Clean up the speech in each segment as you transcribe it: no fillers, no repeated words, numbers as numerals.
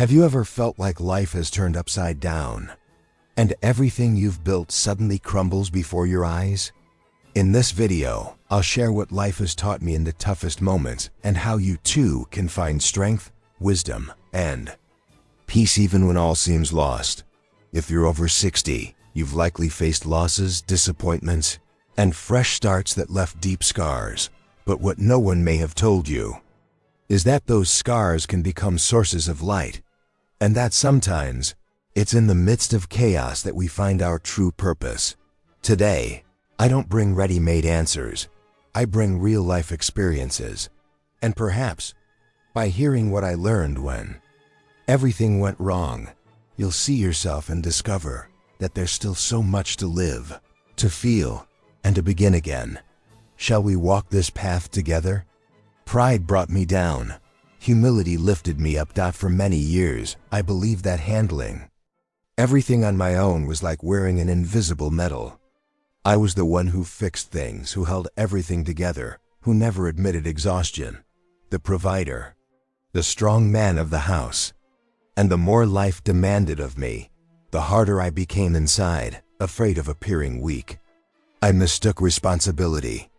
Have you ever felt like life has turned upside down, and everything you've built suddenly crumbles before your eyes? In this video, I'll share what life has taught me in the toughest moments and how you too can find strength, wisdom, and peace even when all seems lost. If you're over 60, you've likely faced losses, disappointments, and fresh starts that left deep scars. But what no one may have told you is that those scars can become sources of light, and that sometimes it's in the midst of chaos that we find our true purpose. Today, I don't bring ready-made answers. I bring real-life experiences, and perhaps by hearing what I learned when everything went wrong, you'll see yourself and discover that there's still so much to live, to feel, and to begin again. Shall we walk this path together? Pride brought me down. Humility lifted me up. For many years, I believed that handling everything on my own was like wearing an invisible medal. I was the one who fixed things, who held everything together, who never admitted exhaustion. The provider, the strong man of the house. And the more life demanded of me, the harder I became inside, afraid of appearing weak. I mistook responsibility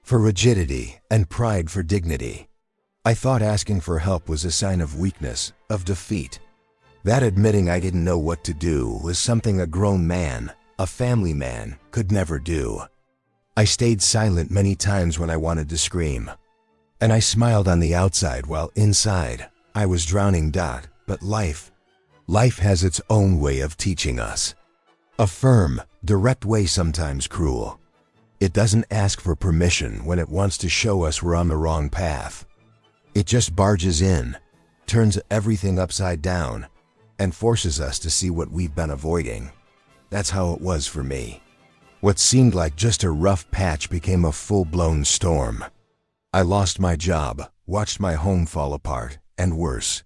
for rigidity and pride for dignity. I thought asking for help was a sign of weakness, of defeat. That admitting I didn't know what to do was something a grown man, a family man, could never do. I stayed silent many times when I wanted to scream, and I smiled on the outside while inside I was drowning. But life has its own way of teaching us. A firm, direct way, sometimes cruel. It doesn't ask for permission when it wants to show us we're on the wrong path. It just barges in, turns everything upside down, and forces us to see what we've been avoiding. That's how it was for me. What seemed like just a rough patch became a full-blown storm. I lost my job, watched my home fall apart, and worse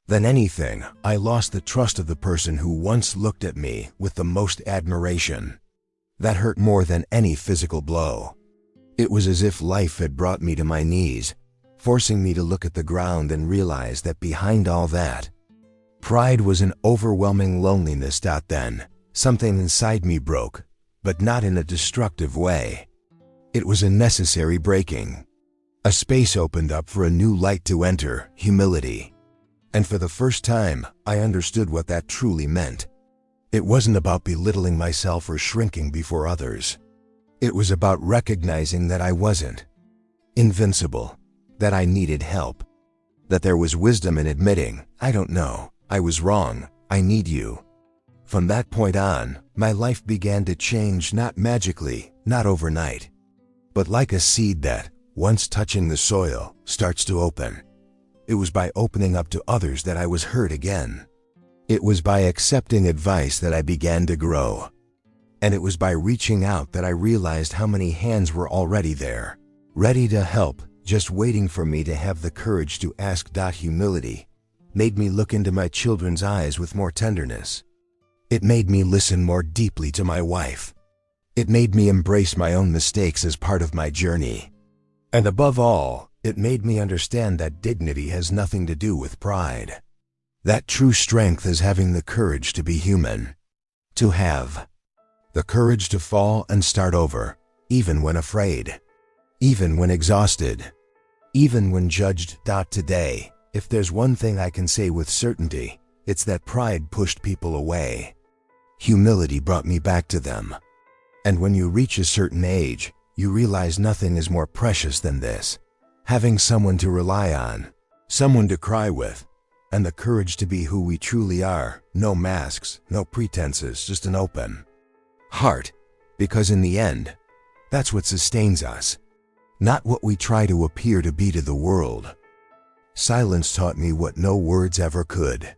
than anything, I lost the trust of the person who once looked at me with the most admiration. That hurt more than any physical blow. It was as if life had brought me to my knees, forcing me to look at the ground and realize that behind all that, pride was an overwhelming loneliness. Then, something inside me broke, but not in a destructive way. It was a necessary breaking. A space opened up for a new light to enter, humility. And for the first time, I understood what that truly meant. It wasn't about belittling myself or shrinking before others. It was about recognizing that I wasn't invincible, that I needed help, that there was wisdom in admitting, I don't know, I was wrong, I need you. From that point on, my life began to change, not magically, not overnight, but like a seed that, once touching the soil, starts to open. It was by opening up to others that I was heard again. It was by accepting advice that I began to grow. And it was by reaching out that I realized how many hands were already there, ready to help, just waiting for me to have the courage to ask. Humility made me look into my children's eyes with more tenderness. It made me listen more deeply to my wife. It made me embrace my own mistakes as part of my journey. And above all, it made me understand that dignity has nothing to do with pride. That true strength is having the courage to be human. To have the courage to fall and start over, even when afraid, even when exhausted, even when judged. Today, if there's one thing I can say with certainty, it's that pride pushed people away. Humility brought me back to them. And when you reach a certain age, you realize nothing is more precious than this. Having someone to rely on, someone to cry with, and the courage to be who we truly are. No masks, no pretenses, just an open heart. Because in the end, that's what sustains us, not what we try to appear to be to the world. Silence taught me what no words ever could.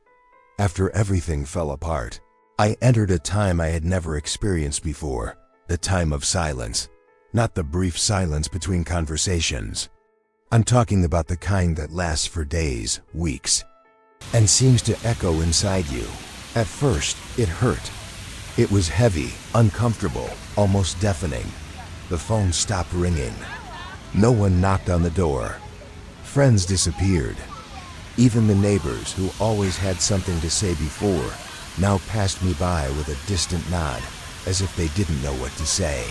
After everything fell apart, I entered a time I had never experienced before, the time of silence. Not the brief silence between conversations. I'm talking about the kind that lasts for days, weeks, and seems to echo inside you. At first, it hurt. It was heavy, uncomfortable, almost deafening. The phone stopped ringing. No one knocked on the door. Friends disappeared. Even the neighbors, who always had something to say before, now passed me by with a distant nod, as if they didn't know what to say.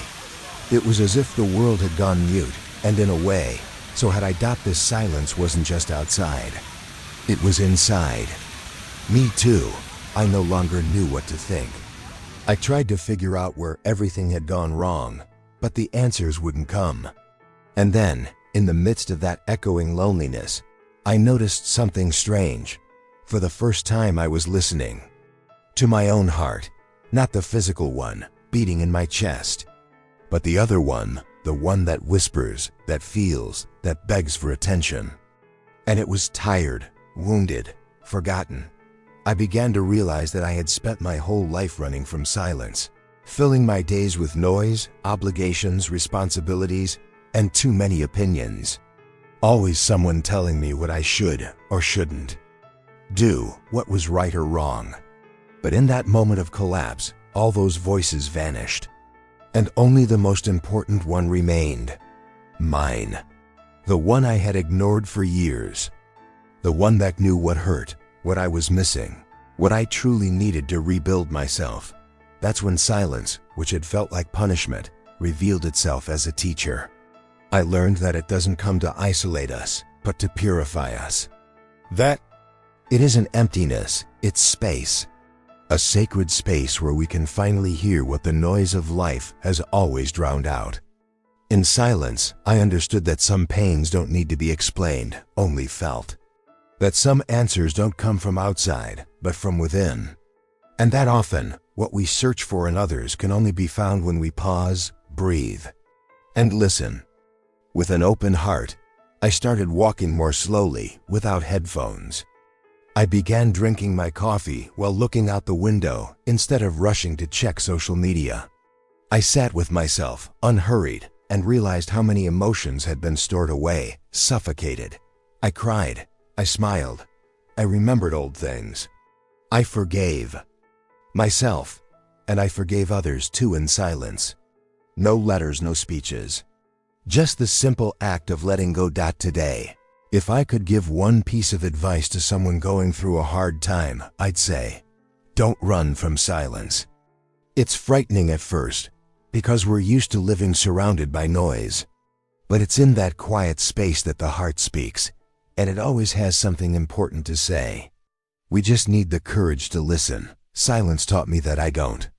It was as if the world had gone mute, and in a way, so had I thought this silence wasn't just outside. It was inside. Me too. I no longer knew what to think. I tried to figure out where everything had gone wrong, but the answers wouldn't come. And then, in the midst of that echoing loneliness, I noticed something strange. For the first time I was listening. To my own heart, not the physical one, beating in my chest, but the other one, the one that whispers, that feels, that begs for attention. And it was tired, wounded, forgotten. I began to realize that I had spent my whole life running from silence, filling my days with noise, obligations, responsibilities, and too many opinions. Always someone telling me what I should or shouldn't do, what was right or wrong. But in that moment of collapse, all those voices vanished, and only the most important one remained. Mine. The one I had ignored for years. The one that knew what hurt, what I was missing, what I truly needed to rebuild myself. That's when silence, which had felt like punishment, revealed itself as a teacher. I learned that it doesn't come to isolate us, but to purify us. That it isn't emptiness, it's space. A sacred space where we can finally hear what the noise of life has always drowned out. In silence, I understood that some pains don't need to be explained, only felt. That some answers don't come from outside, but from within. And that often, what we search for in others can only be found when we pause, breathe, and listen. With an open heart, I started walking more slowly, without headphones. I began drinking my coffee while looking out the window instead of rushing to check social media. I sat with myself, unhurried, and realized how many emotions had been stored away, suffocated. I cried. I smiled. I remembered old things. I forgave myself, and I forgave others too in silence. No letters, no speeches. Just the simple act of letting go. Today, if I could give one piece of advice to someone going through a hard time, I'd say, don't run from silence. It's frightening at first, because we're used to living surrounded by noise. But it's in that quiet space that the heart speaks, and it always has something important to say. We just need the courage to listen. Silence taught me that I don't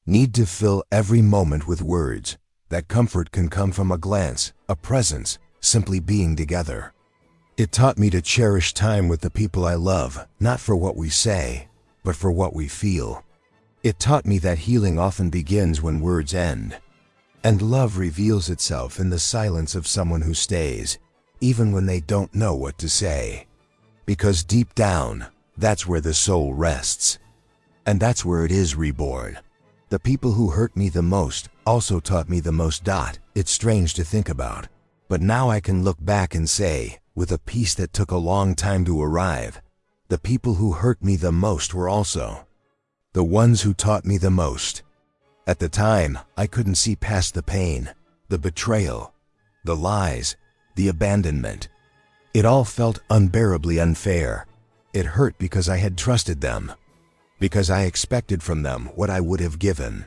need to fill every moment with words. That comfort can come from a glance, a presence, simply being together. It taught me to cherish time with the people I love, not for what we say, but for what we feel. It taught me that healing often begins when words end, and love reveals itself in the silence of someone who stays, even when they don't know what to say. Because deep down, that's where the soul rests. And that's where it is reborn. The people who hurt me the most also taught me the most. It's strange to think about, but now I can look back and say, with a peace that took a long time to arrive, the people who hurt me the most were also the ones who taught me the most. At the time, I couldn't see past the pain, the betrayal, the lies, the abandonment. It all felt unbearably unfair. It hurt because I had trusted them, because I expected from them what I would have given.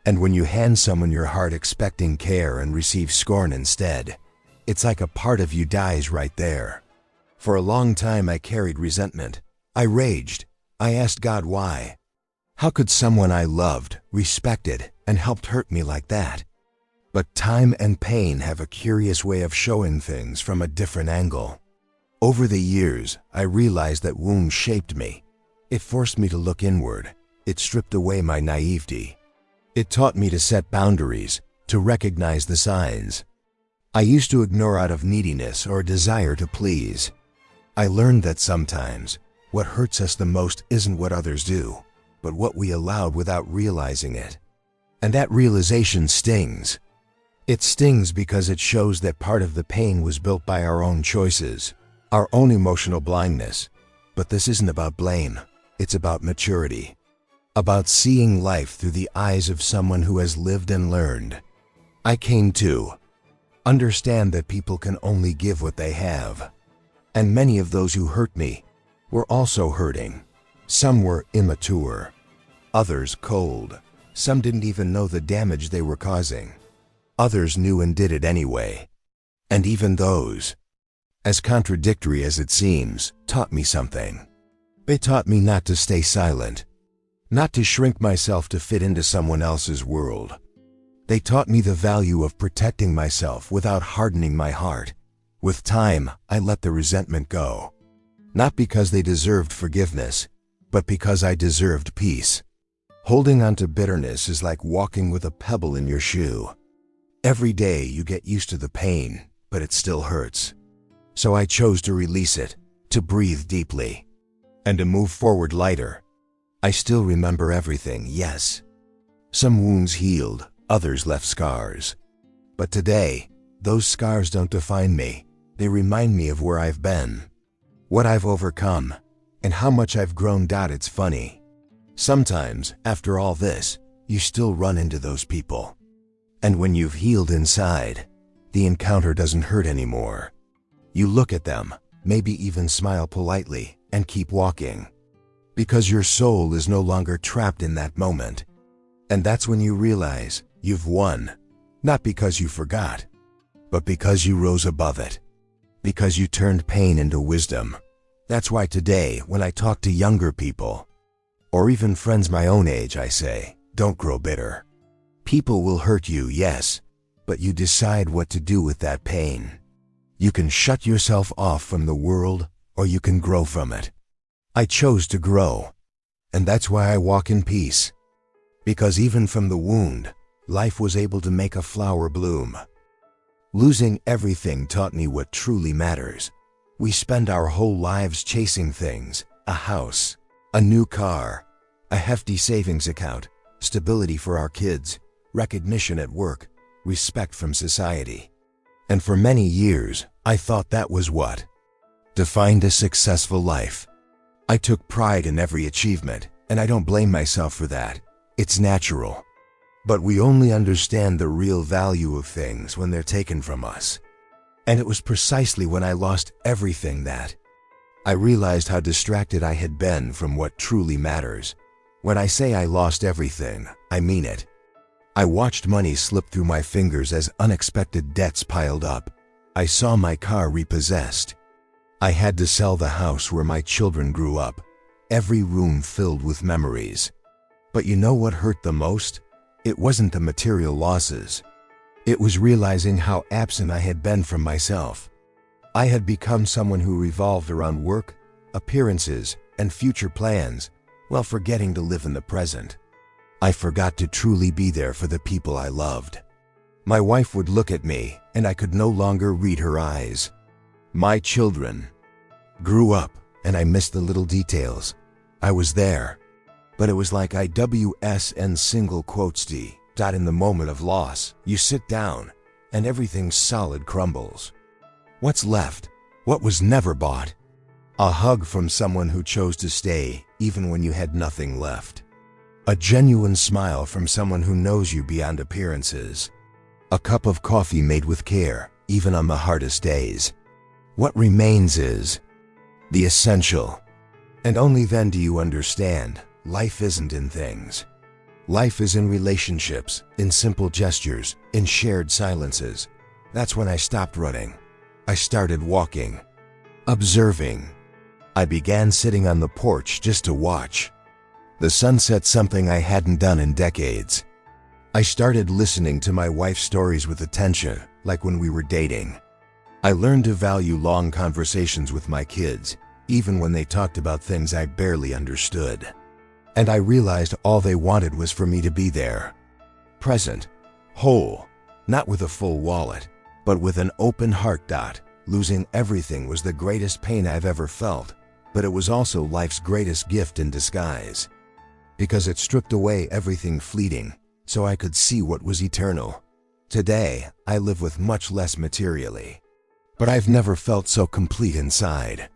And when you hand someone your heart expecting care and receive scorn instead, it's like a part of you dies right there. For a long time I carried resentment. I raged. I asked God why. How could someone I loved, respected, and helped hurt me like that? But time and pain have a curious way of showing things from a different angle. Over the years, I realized that wounds shaped me. It forced me to look inward. It stripped away my naivety. It taught me to set boundaries, to recognize the signs I used to ignore out of neediness or a desire to please. I learned that sometimes, what hurts us the most isn't what others do, but what we allowed without realizing it. And that realization stings. It stings because it shows that part of the pain was built by our own choices, our own emotional blindness. But this isn't about blame. It's about maturity. About seeing life through the eyes of someone who has lived and learned. I came to understand that people can only give what they have. And many of those who hurt me were also hurting. Some were immature, others cold. Some didn't even know the damage they were causing. Others knew and did it anyway. And even those, as contradictory as it seems, taught me something. They taught me not to stay silent, not to shrink myself to fit into someone else's world. They taught me the value of protecting myself without hardening my heart. With time, I let the resentment go. Not because they deserved forgiveness, but because I deserved peace. Holding on to bitterness is like walking with a pebble in your shoe. Every day you get used to the pain, but it still hurts. So I chose to release it, to breathe deeply, and to move forward lighter. I still remember everything, yes. Some wounds healed, others left scars. But today, those scars don't define me. They remind me of where I've been, what I've overcome, and how much I've grown. It's funny. Sometimes, after all this, you still run into those people. And when you've healed inside, the encounter doesn't hurt anymore. You look at them, maybe even smile politely, and keep walking. Because your soul is no longer trapped in that moment. And that's when you realize you've won, not because you forgot, but because you rose above it. Because you turned pain into wisdom. That's why today, when I talk to younger people, or even friends my own age, I say, don't grow bitter. People will hurt you, yes, but you decide what to do with that pain. You can shut yourself off from the world, or you can grow from it. I chose to grow, and that's why I walk in peace. Because even from the wound, life was able to make a flower bloom. Losing everything taught me what truly matters. We spend our whole lives chasing things, a house, a new car, a hefty savings account, stability for our kids, recognition at work, respect from society. And for many years, I thought that was what defined a successful life. I took pride in every achievement, and I don't blame myself for that. It's natural. But we only understand the real value of things when they're taken from us. And it was precisely when I lost everything that I realized how distracted I had been from what truly matters. When I say I lost everything, I mean it. I watched money slip through my fingers as unexpected debts piled up. I saw my car repossessed. I had to sell the house where my children grew up, every room filled with memories. But you know what hurt the most? It wasn't the material losses. It was realizing how absent I had been from myself. I had become someone who revolved around work, appearances, and future plans, while forgetting to live in the present. I forgot to truly be there for the people I loved. My wife would look at me, and I could no longer read her eyes. My children grew up, and I missed the little details. I was there, but it was like IWSN single quotes D. In the moment of loss, you sit down, and everything solid crumbles. What's left? What was never bought? A hug from someone who chose to stay, even when you had nothing left. A genuine smile from someone who knows you beyond appearances. A cup of coffee made with care, even on the hardest days. What remains is the essential. And only then do you understand, life isn't in things. Life is in relationships, in simple gestures, in shared silences. That's when I stopped running. I started walking, observing. I began sitting on the porch just to watch the sunset, something I hadn't done in decades. I started listening to my wife's stories with attention, like when we were dating. I learned to value long conversations with my kids, even when they talked about things I barely understood. And I realized all they wanted was for me to be there. Present, whole, not with a full wallet, but with an open heart. Losing everything was the greatest pain I've ever felt, but it was also life's greatest gift in disguise. Because it stripped away everything fleeting, so I could see what was eternal. Today, I live with much less materially. But I've never felt so complete inside.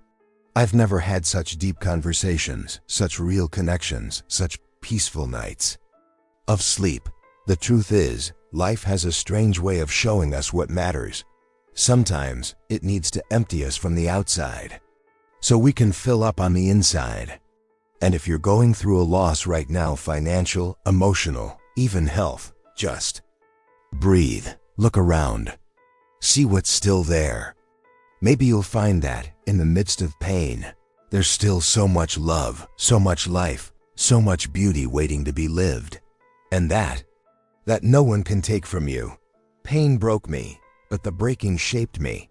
I've never had such deep conversations, such real connections, such peaceful nights of sleep. The truth is, life has a strange way of showing us what matters. Sometimes it needs to empty us from the outside, so we can fill up on the inside. And if you're going through a loss right now, financial, emotional, even health, just breathe, look around, see what's still there. Maybe you'll find that, in the midst of pain, there's still so much love, so much life, so much beauty waiting to be lived. And that no one can take from you. Pain broke me, but the breaking shaped me.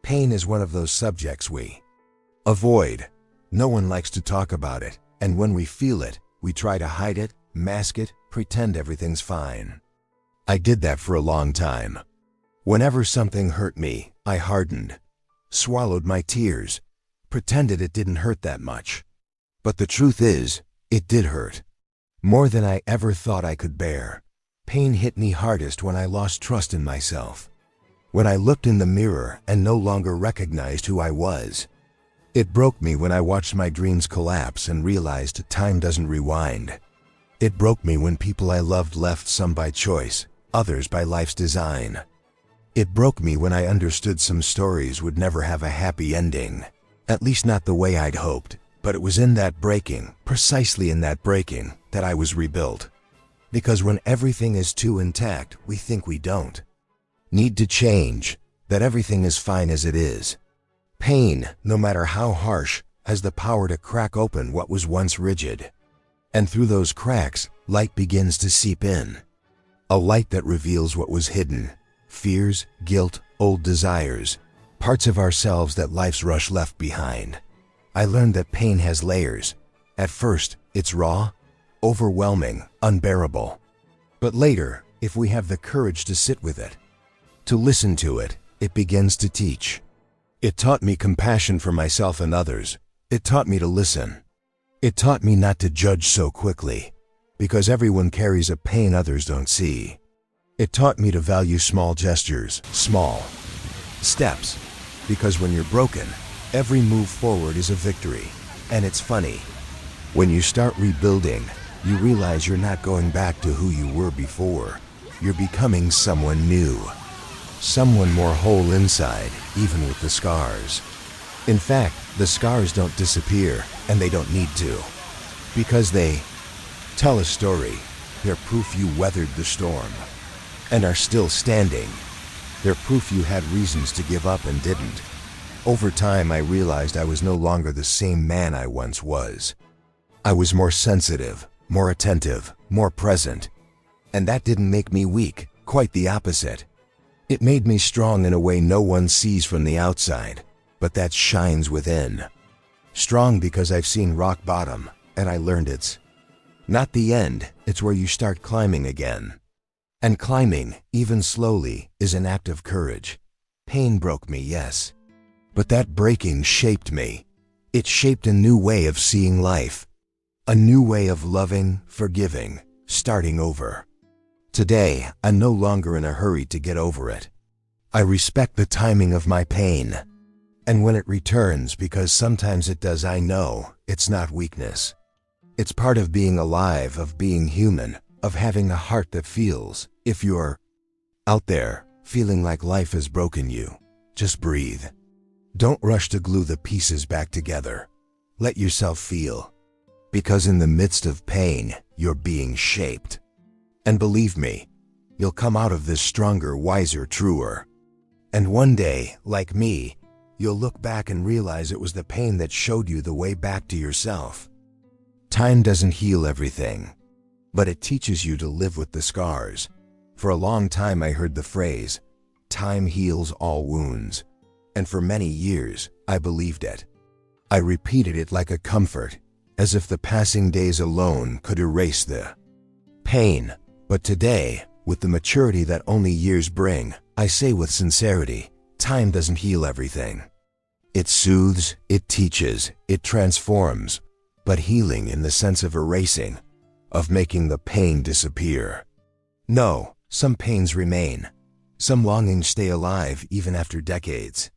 Pain is one of those subjects we avoid. No one likes to talk about it, and when we feel it, we try to hide it, mask it, pretend everything's fine. I did that for a long time. Whenever something hurt me, I hardened, swallowed my tears, pretended it didn't hurt that much. But the truth is, it did hurt. More than I ever thought I could bear. Pain hit me hardest when I lost trust in myself. When I looked in the mirror and no longer recognized who I was. It broke me when I watched my dreams collapse and realized time doesn't rewind. It broke me when people I loved left, some by choice, others by life's design. It broke me when I understood some stories would never have a happy ending, at least not the way I'd hoped. But it was in that breaking, precisely in that breaking, that I was rebuilt. Because when everything is too intact, we think we don't need to change, that everything is fine as it is. Pain, no matter how harsh, has the power to crack open what was once rigid. And through those cracks, light begins to seep in. A light that reveals what was hidden, fears, guilt, old desires, parts of ourselves that life's rush left behind. I learned that pain has layers. At first, it's raw, overwhelming, unbearable. But later, if we have the courage to sit with it, to listen to it, it begins to teach. It taught me compassion for myself and others. It taught me to listen. It taught me not to judge so quickly, because everyone carries a pain others don't see. It taught me to value small gestures, small steps, because when you're broken, every move forward is a victory. And it's funny, when you start rebuilding, you realize you're not going back to who you were before. You're becoming someone new, someone more whole inside, even with the scars. In fact, the scars don't disappear, and they don't need to, because they tell a story. They're proof you weathered the storm, and are still standing. They're proof you had reasons to give up and didn't. Over time, I realized I was no longer the same man I once was. I was more sensitive, more attentive, more present. And that didn't make me weak, quite the opposite. It made me strong in a way no one sees from the outside, but that shines within. Strong because I've seen rock bottom, and I learned it's not the end, it's where you start climbing again. And climbing, even slowly, is an act of courage. Pain broke me, yes. But that breaking shaped me. It shaped a new way of seeing life. A new way of loving, forgiving, starting over. Today, I'm no longer in a hurry to get over it. I respect the timing of my pain. And when it returns, because sometimes it does, I know it's not weakness. It's part of being alive, of being human, of having a heart that feels. If you're out there, feeling like life has broken you, just breathe. Don't rush to glue the pieces back together. Let yourself feel. Because in the midst of pain, you're being shaped. And believe me, you'll come out of this stronger, wiser, truer. And one day, like me, you'll look back and realize it was the pain that showed you the way back to yourself. Time doesn't heal everything, but it teaches you to live with the scars. For a long time I heard the phrase, time heals all wounds. And for many years, I believed it. I repeated it like a comfort, as if the passing days alone could erase the pain. But today, with the maturity that only years bring, I say with sincerity, time doesn't heal everything. It soothes, it teaches, it transforms, but healing in the sense of erasing, of making the pain disappear. No, some pains remain. Some longings stay alive even after decades.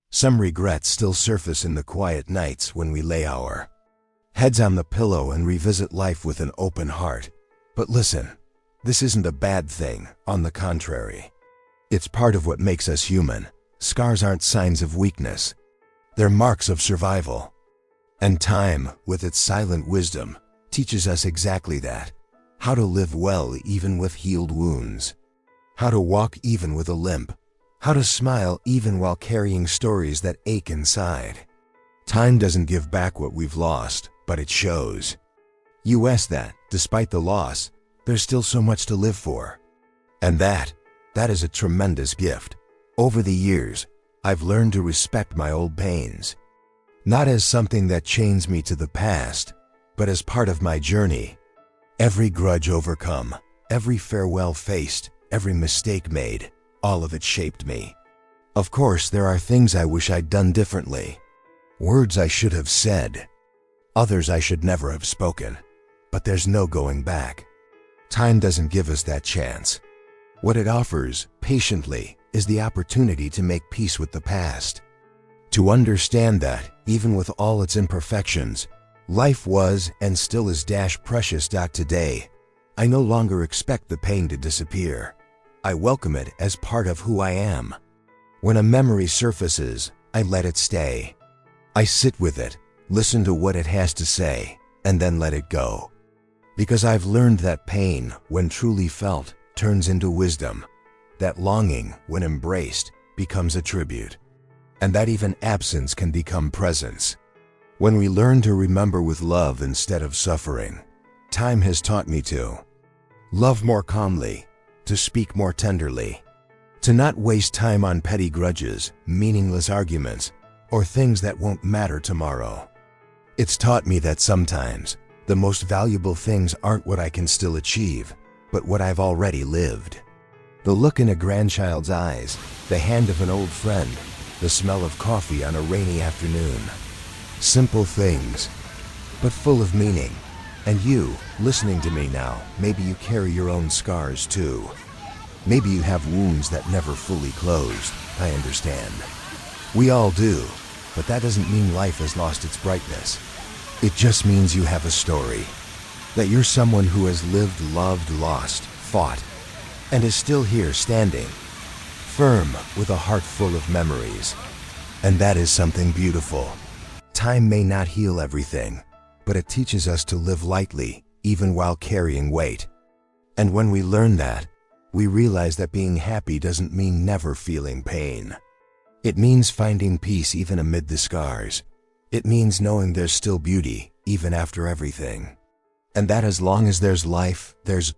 Some regrets still surface in the quiet nights when we lay our heads on the pillow and revisit life with an open heart. But listen, this isn't a bad thing, on the contrary. It's part of what makes us human. Scars aren't signs of weakness. They're marks of survival. And time, with its silent wisdom, teaches us exactly that. How to live well even with healed wounds. How to walk even with a limp. How to smile even while carrying stories that ache inside. Time doesn't give back what we've lost, but it shows. U.S. that, despite the loss, there's still so much to live for. And that is a tremendous gift. Over the years, I've learned to respect my old pains. Not as something that chains me to the past, but as part of my journey. Every grudge overcome, every farewell faced, every mistake made, all of it shaped me. Of course, there are things I wish I'd done differently. Words I should have said. Others I should never have spoken. But there's no going back. Time doesn't give us that chance. What it offers, patiently, is the opportunity to make peace with the past. To understand that, even with all its imperfections, life was and still is precious. Today, I no longer expect the pain to disappear. I welcome it as part of who I am. When a memory surfaces, I let it stay. I sit with it, listen to what it has to say, and then let it go. Because I've learned that pain, when truly felt, turns into wisdom. That longing, when embraced, becomes a tribute. And that even absence can become presence. When we learn to remember with love instead of suffering, time has taught me to love more calmly, to speak more tenderly, to not waste time on petty grudges, meaningless arguments, or things that won't matter tomorrow. It's taught me that sometimes the most valuable things aren't what I can still achieve, but what I've already lived. The look in a grandchild's eyes, the hand of an old friend, the smell of coffee on a rainy afternoon. Simple things, but full of meaning. And you, listening to me now, maybe you carry your own scars too. Maybe you have wounds that never fully closed. I understand. We all do, but that doesn't mean life has lost its brightness. It just means you have a story. That you're someone who has lived, loved, lost, fought, and is still here standing, firm with a heart full of memories. And that is something beautiful. Time may not heal everything, but it teaches us to live lightly, even while carrying weight. And when we learn that, we realize that being happy doesn't mean never feeling pain. It means finding peace even amid the scars. It means knowing there's still beauty, even after everything. And that as long as there's life, there's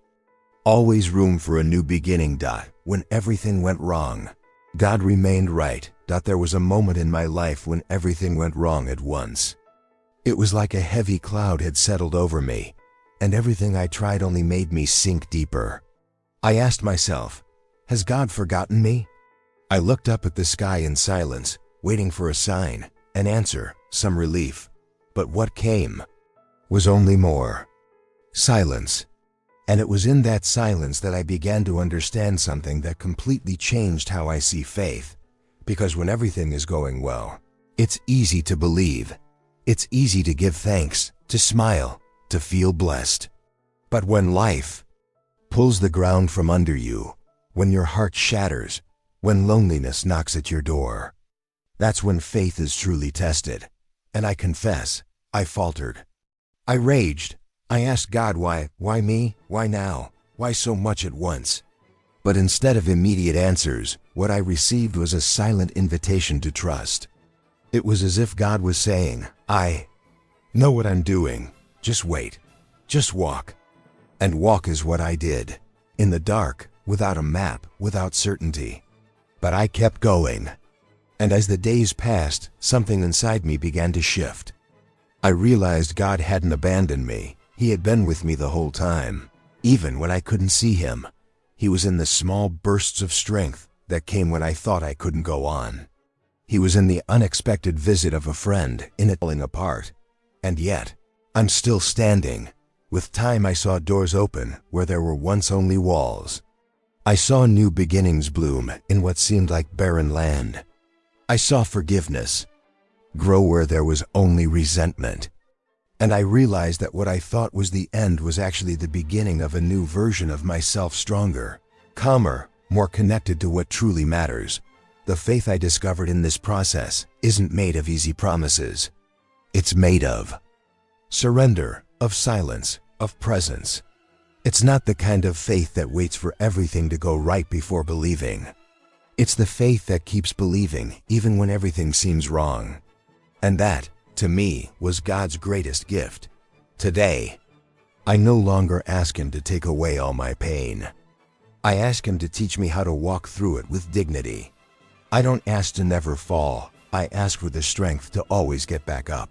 always room for a new beginning. When everything went wrong, God remained right. There was a moment in my life when everything went wrong at once. It was like a heavy cloud had settled over me, and everything I tried only made me sink deeper. I asked myself, has God forgotten me? I looked up at the sky in silence, waiting for a sign, an answer, some relief. But what came was only more silence. And it was in that silence that I began to understand something that completely changed how I see faith. Because when everything is going well, it's easy to believe. It's easy to give thanks, to smile, to feel blessed. But when life pulls the ground from under you, when your heart shatters, when loneliness knocks at your door, that's when faith is truly tested. And I confess, I faltered. I raged. I asked God why me, why now, why so much at once? But instead of immediate answers, what I received was a silent invitation to trust. It was as if God was saying, I know what I'm doing, just wait, just walk. And walk is what I did, in the dark, without a map, without certainty. But I kept going. And as the days passed, something inside me began to shift. I realized God hadn't abandoned me. He had been with me the whole time. Even when I couldn't see him, he was in the small bursts of strength that came when I thought I couldn't go on. He was in the unexpected visit of a friend, in it falling apart. And yet, I'm still standing. With time I saw doors open where there were once only walls. I saw new beginnings bloom in what seemed like barren land. I saw forgiveness grow where there was only resentment. And I realized that what I thought was the end was actually the beginning of a new version of myself, stronger, calmer, more connected to what truly matters. The faith I discovered in this process isn't made of easy promises. It's made of surrender, of silence, of presence. It's not the kind of faith that waits for everything to go right before believing. It's the faith that keeps believing even when everything seems wrong. And that, to me, was God's greatest gift. Today, I no longer ask Him to take away all my pain. I ask Him to teach me how to walk through it with dignity. I don't ask to never fall. I ask for the strength to always get back up.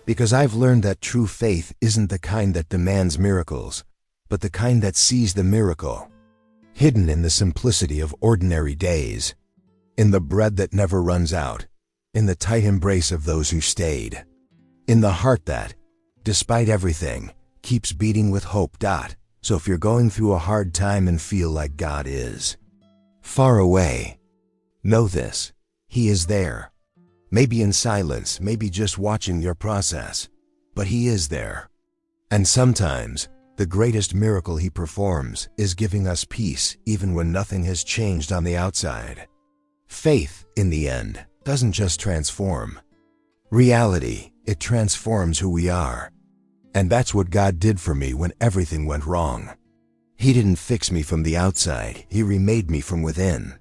Because I've learned that true faith isn't the kind that demands miracles, but the kind that sees the miracle, hidden in the simplicity of ordinary days, in the bread that never runs out, in the tight embrace of those who stayed, in the heart that, despite everything, keeps beating with hope. So if you're going through a hard time and feel like God is far away, know this: He is there. Maybe in silence, maybe just watching your process, but He is there. And sometimes, the greatest miracle He performs is giving us peace even when nothing has changed on the outside. Faith, in the end, doesn't just transform reality, it transforms who we are. And that's what God did for me when everything went wrong. He didn't fix me from the outside, He remade me from within.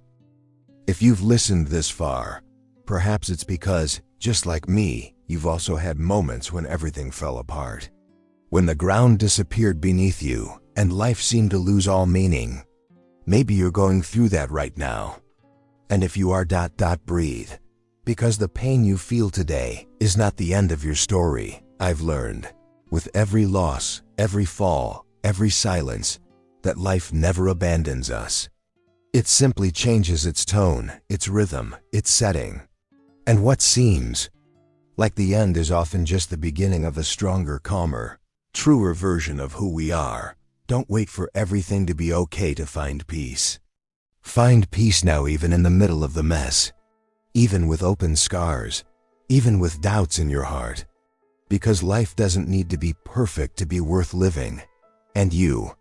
If you've listened this far, perhaps it's because, just like me, you've also had moments when everything fell apart. When the ground disappeared beneath you and life seemed to lose all meaning. Maybe you're going through that right now. And if you are, breathe. Because the pain you feel today is not the end of your story. I've learned, with every loss, every fall, every silence, that life never abandons us. It simply changes its tone, its rhythm, its setting. And what seems like the end is often just the beginning of a stronger, calmer, truer version of who we are. Don't wait for everything to be okay to find peace. Find peace now, even in the middle of the mess, even with open scars, even with doubts in your heart. Because life doesn't need to be perfect to be worth living. And you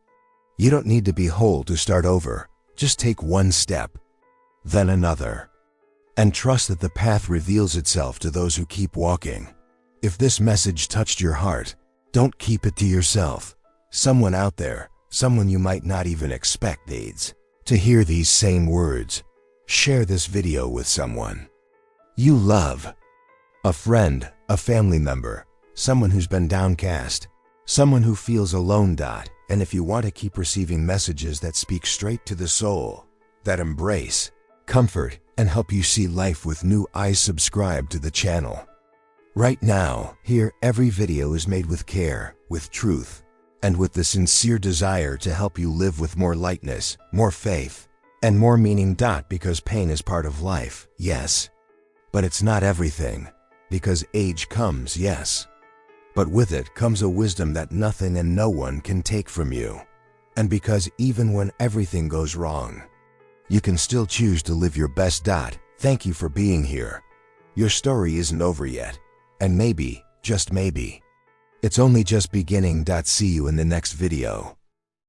don't need to be whole to start over. Just take one step, then another, and trust that the path reveals itself to those who keep walking. If this message touched your heart, don't keep it to yourself. Someone out there, someone you might not even expect, needs to hear these same words. Share this video with someone you love, a friend, a family member, someone who's been downcast, someone who feels alone. And if you want to keep receiving messages that speak straight to the soul, that embrace, comfort, and help you see life with new eyes, subscribe to the channel. Right now, here, every video is made with care, with truth, and with the sincere desire to help you live with more lightness, more faith, and more meaning. Because pain is part of life, yes. But it's not everything. Because age comes, yes. But with it comes a wisdom that nothing and no one can take from you. And because even when everything goes wrong, you can still choose to live your best. Thank you for being here. Your story isn't over yet. And maybe, just maybe, it's only just beginning. See you in the next video.